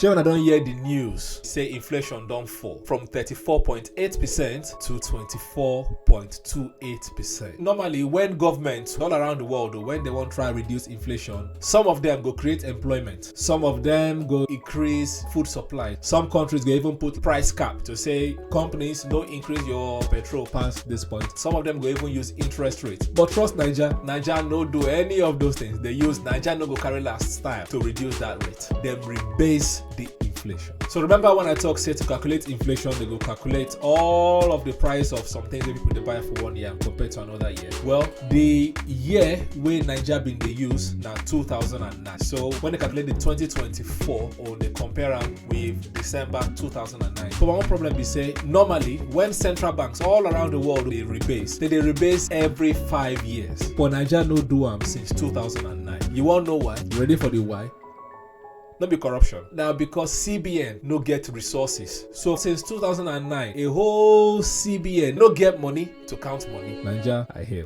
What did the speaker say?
Shey una don hear the news say inflation don fall from 34.8% to 24.28%. Normally, when governments all around the world, when they wan try reduce inflation, some of them go create employment, some of them go increase food supply, some countries go even put price cap to say companies no increase your petrol past this point, some of them go even use interest rate. But trust Naija no do any of those things. They use Naija no go carry last style to reduce that rate. Them rebase the inflation. So remember when I talk say to calculate inflation, they go calculate all of the price of some things that people they buy for 1 year compared to another year. Well, the year where Naija been they use now 2009. So when they calculate the 2024 or they compare them with December 2009. So one problem is say normally when central banks all around the world they rebase every 5 years. But Naija no do them since 2009. You want to know why? You ready for the why? Not be corruption. Now because CBN no get resources. So since 2009, a whole CBN no get money to count money. Naija, I hear.